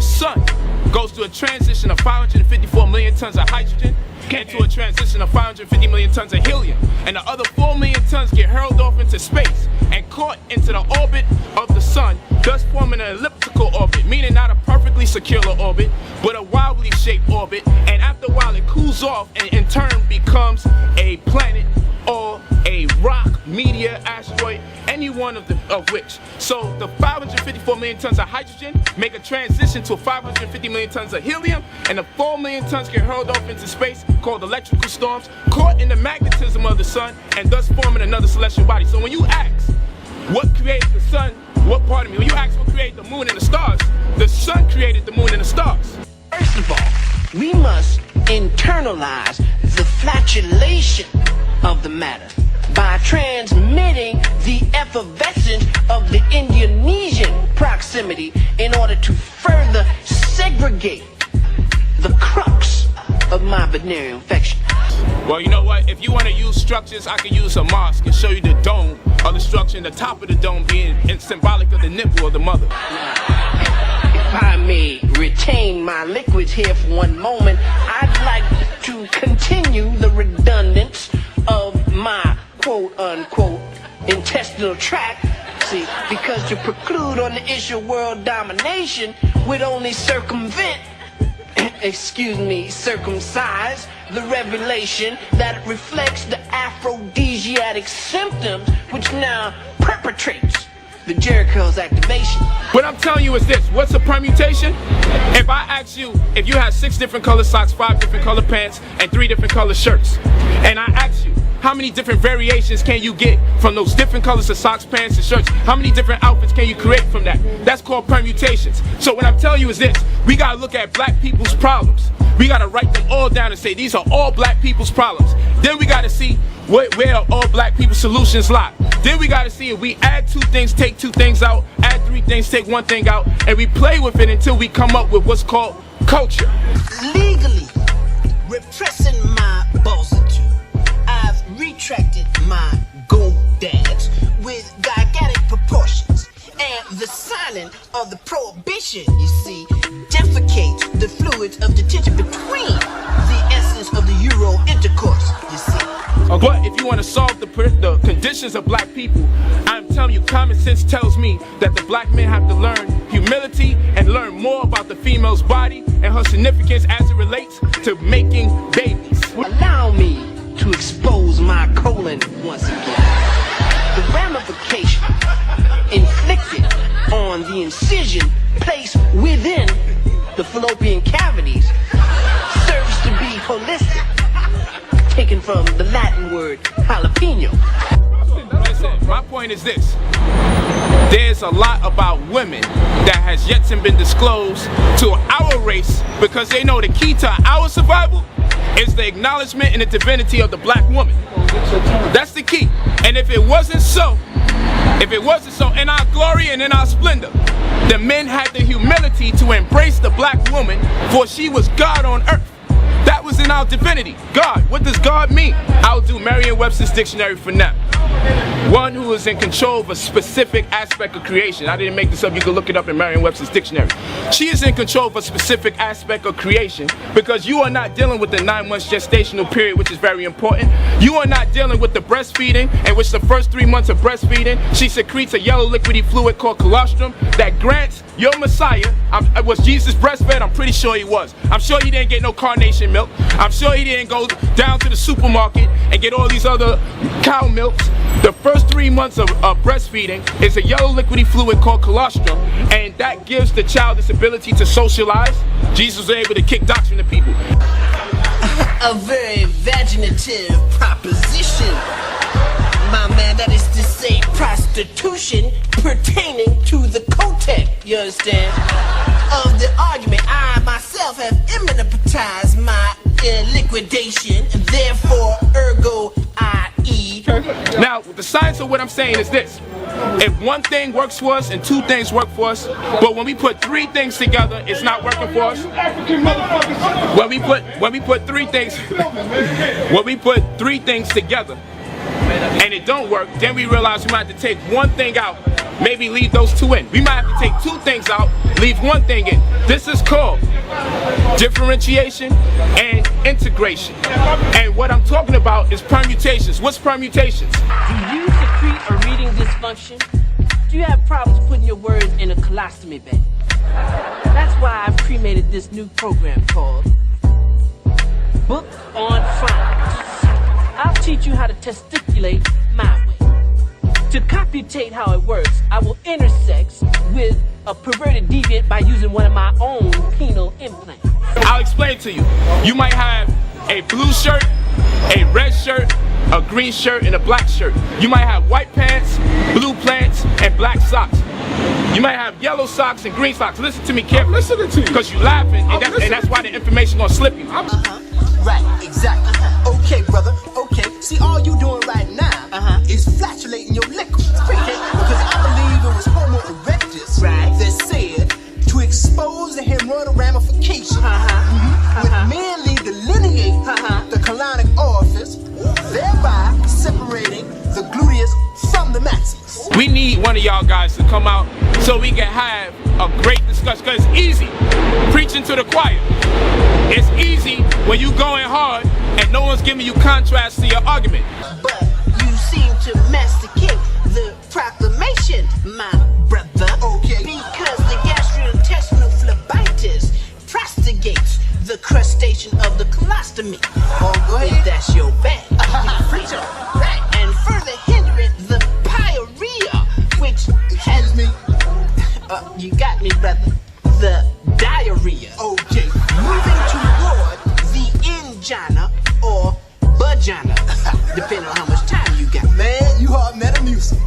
sun goes through a transition of 554 million tons of hydrogen into a transition of 550 million tons of helium. And the other 4 million tons get hurled off into space and caught into the orbit of the sun, thus forming an elliptical orbit, meaning not a perfectly circular orbit, but a wildly shaped orbit. And after a while it cools off and in turn becomes a planet or a rock, meteor, asteroid, any one of which. So the 554 million tons of hydrogen make a transition to 550 million tons of helium, and the 4 million tons get hurled off into space called electrical storms, caught in the magnetism of the sun, and thus forming another celestial body. So when you ask what created the sun, when you ask what created the moon and the stars, the sun created the moon and the stars. First of all, we must internalize the flatulation of the matter by transmitting the effervescence of the Indonesian proximity in order to further segregate the crux of my venereal infection. Well, you know what? If you want to use structures, I can use a mosque and show you the dome or the structure, and the top of the dome being symbolic of the nipple of the mother. If I may retain my liquids here for one moment, I'd like to continue the redundance of my quote-unquote intestinal tract. See, because to preclude on the issue of world domination would only circumvent, circumcise the revelation that reflects the aphrodisiac symptoms which now perpetrates the Jericho's activation. What I'm telling you is this: what's a permutation? If I ask you if you had 6 different color socks, 5 different color pants, and 3 different color shirts, and I ask you how many different variations can you get from those different colors of socks, pants, and shirts? How many different outfits can you create from that? That's called permutations. So what I'm telling you is this: we gotta look at black people's problems. We gotta write them all down and say these are all black people's problems. Then we gotta see where all black people's solutions lie. Then we gotta see if we add 2 things, take 2 things out, add 3 things, take 1 thing out, and we play with it until we come up with what's called culture. Legally repressing my balsitude, I've retracted my gonads with gigantic proportions, and the signing of the prohibition, you see, defecates the fluids of detention between the essence of the Euro intercourse, you see. But if you want to solve the conditions of black people, I'm telling you, common sense tells me that the black men have to learn humility and learn more about the female's body and her significance as it relates to making babies. Allow me to expose my colon once again. The ramification inflicted on the incision placed within the fallopian cavities serves to be holistic, taken from the Latin word jalapeno. Listen, my point is this: there's a lot about women that has yet to been disclosed to our race, because they know the key to our survival is the acknowledgement and the divinity of the black woman. That's the key. And if it wasn't so, in our glory and in our splendor, the men had the humility to embrace the black woman, for she was God on earth. That was in our divinity. God. What does God mean? I'll do Merriam-Webster's dictionary for now. One who is in control of a specific aspect of creation. I didn't make this up. You can look it up in Merriam-Webster's dictionary. She is in control of a specific aspect of creation, because you are not dealing with the 9 months gestational period, which is very important. You are not dealing with the breastfeeding, in which the first 3 months of breastfeeding, she secretes a yellow liquidy fluid called colostrum that grants your Messiah. Was Jesus breastfed? I'm pretty sure he was. I'm sure he didn't get no carnation milk. I'm sure he didn't go down to the supermarket and get all these other cow milks. The first 3 months of breastfeeding is a yellow liquidy fluid called colostrum, and that gives the child this ability to socialize. Jesus was able to kick doctrine to people. A very vaginative proposition, my man. That is to say, prostitution pertaining to the cotex, you understand, of the argument. I myself have immunized my liquidation, and therefore, ergo, i.e. Now, the science of what I'm saying is this: if 1 thing works for us and 2 things work for us, but when we put 3 things together, it's not working for us. When we put 3 things, when we put 3 things together, and it don't work, then we realize we might have to take 1 thing out maybe leave those 2 in. We might have to take 2 things out, leave 1 thing in. This is called differentiation and integration. And what I'm talking about is permutations. What's permutations? Do you secrete a reading dysfunction? Do you have problems putting your words in a colostomy bag? That's why I've cremated this new program called Book on Phonics. I'll teach you how to testiculate my way. To computate how it works, I will intersex with a perverted deviant by using one of my own penile implants. I'll explain to you. You might have a blue shirt, a red shirt, a green shirt, and a black shirt. You might have white pants, blue pants, and black socks. You might have yellow socks and green socks. Listen to me carefully. I'm listening to you. Because you laughing, and that's why the information gonna slip you. Right, exactly. Okay, brother, okay. See, all you doing right now is flatulating your liquor. Because I believe it was Homo erectus that said to expose the hemorrhoidal ramification would merely delineate the colonic orifice, thereby separating the gluteus from the maximus. We need one of y'all guys to come out so we can have a great discussion. Because it's easy preaching to the choir. It's easy when you going hard and no one's giving you contrast to your argument. But you seem to masticate the proclamation, my brother. Okay. Because the gastrointestinal phlebitis prostigates the crustacean of the colostomy. Oh, go ahead. If that's your bag. Preach on. Right. And further hindering the pyorrhea, which Excuse me. you got me, brother. The diarrhea. Okay. Moving toward the angina or vagina, depending on how much time you got. Man, you are Metamucil.